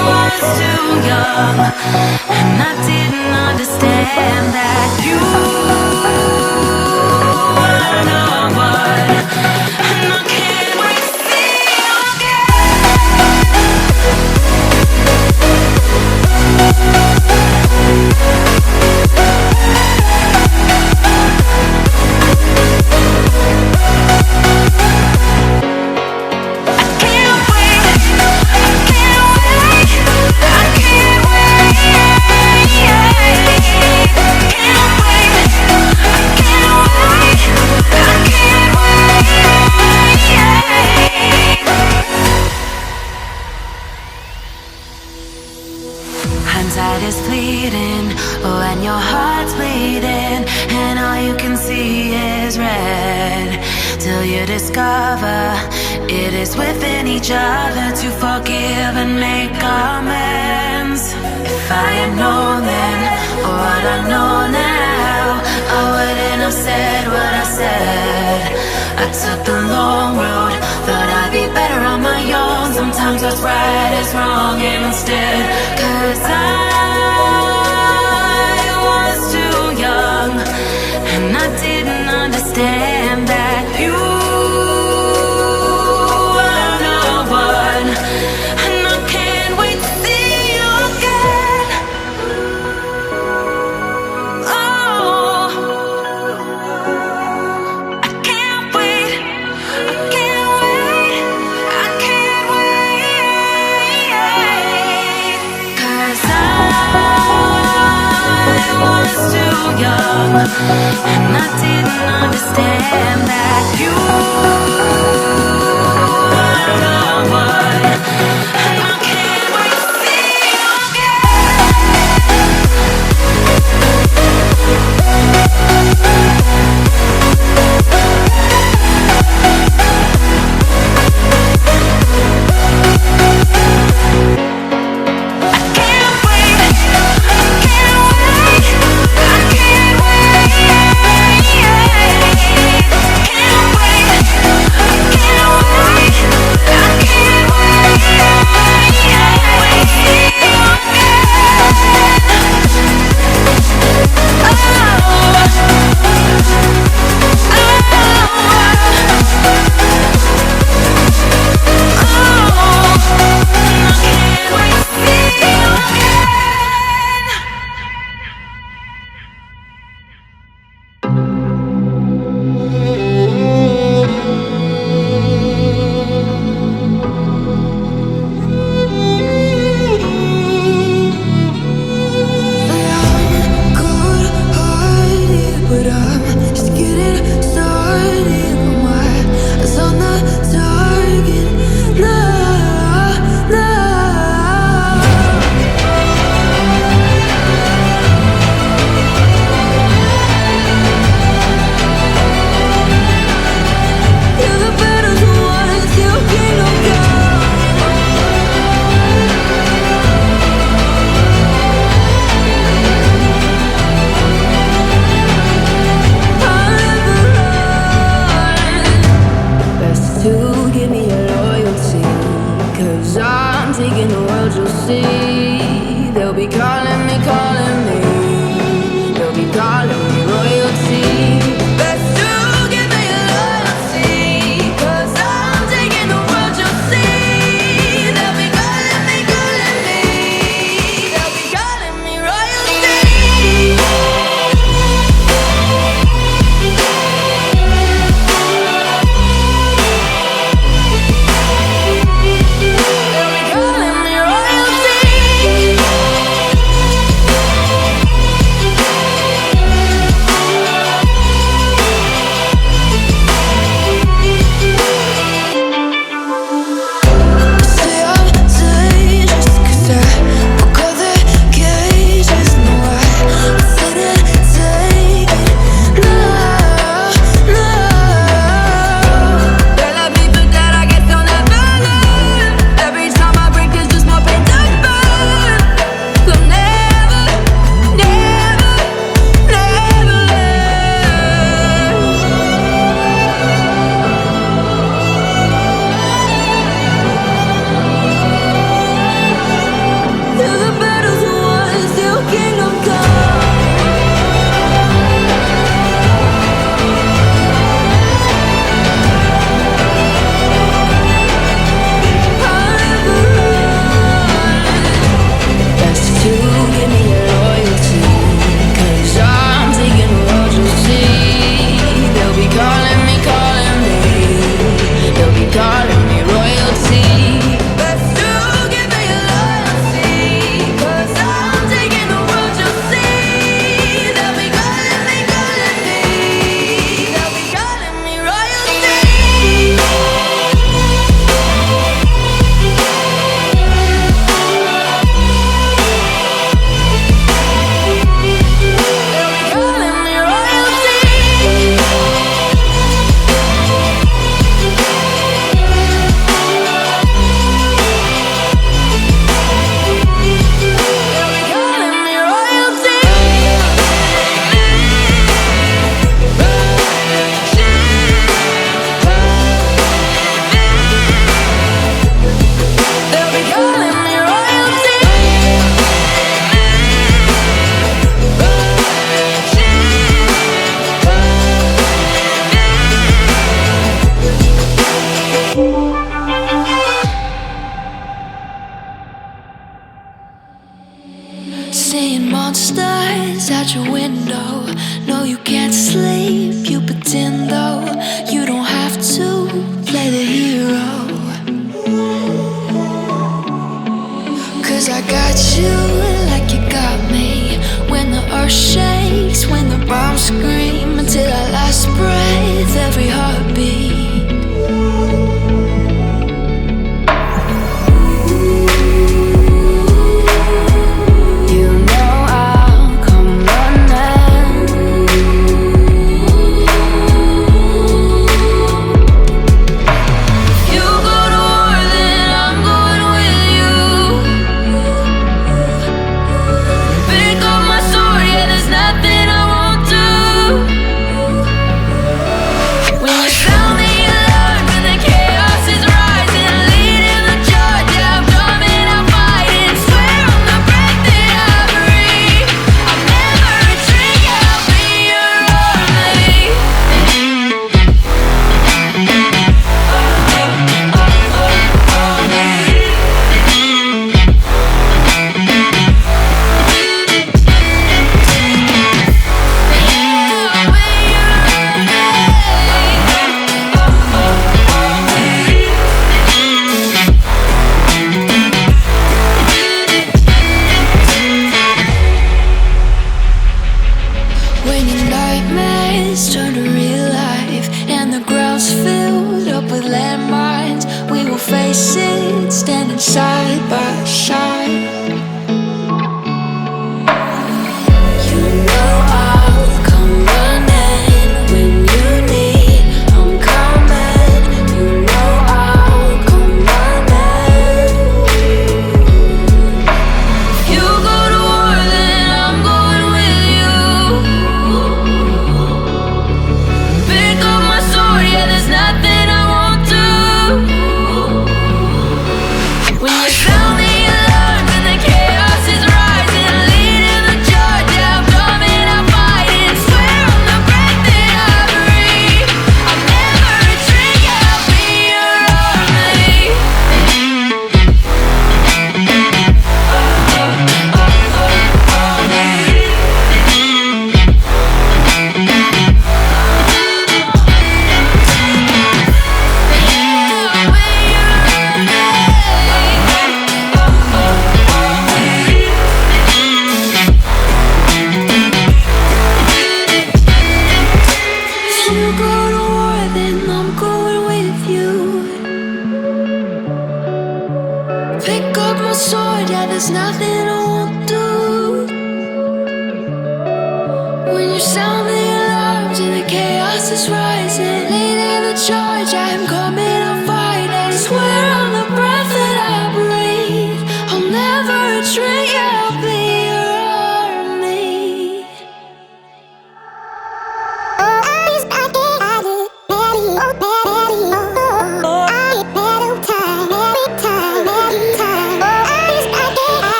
was too young, and I didn't understand that you were the one, and I can't wait to see you Hindsight is fleeting when your heart's bleeding and all you can see is red, till you discover it is within each other to forgive and make amends. If I had known then what I know now, I wouldn't have said what I said. I took the long road, thought I'd be better on my own. Sometimes what's right is wrong instead, 'cause I was too young, and I didn't understand that you were the one, and I can't wait to see you again. Oh, I can't wait, I can't wait, I can't wait, 'cause I was too young, and I didn't understand that you were the one, and I can't wait to see you monsters out your window. No, you can't sleep, you pretend though. You don't have to play the hero. 'Cause I got you like you got me. When the earth shakes, when the bombs scream, until our last breath, every heartbeat.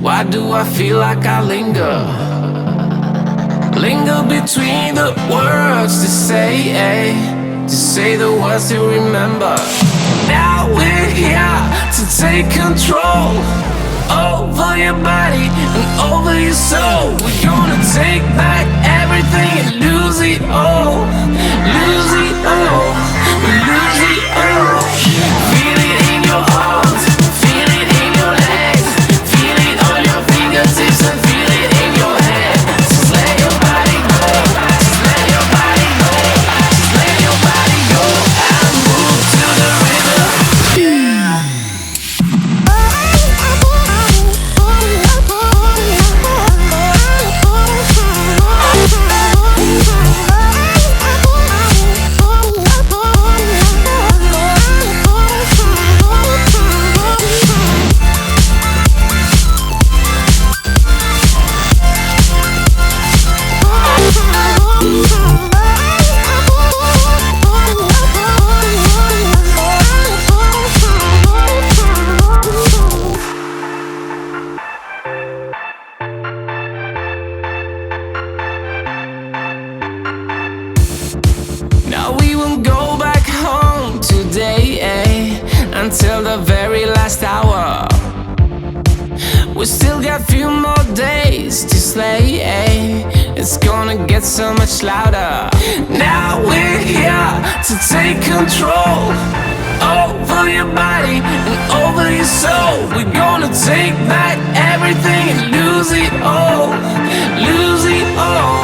Why do I feel like I linger? Linger between the words to say the words to remember. Now we're here to take control over your body and over your soul. We're gonna take back everything and lose it all. Lose it all. Lose it all. Feel it in your arms. Feel it in your legs. Feel it on your fingertips and feel it in your head. Just let your body go. Just let your body go. Just let your body go and move to the rhythm. We still got few more days to slay. It's gonna get so much louder. Now we're here to take control over your body and over your soul. We're gonna take back everything and lose it all, lose it all.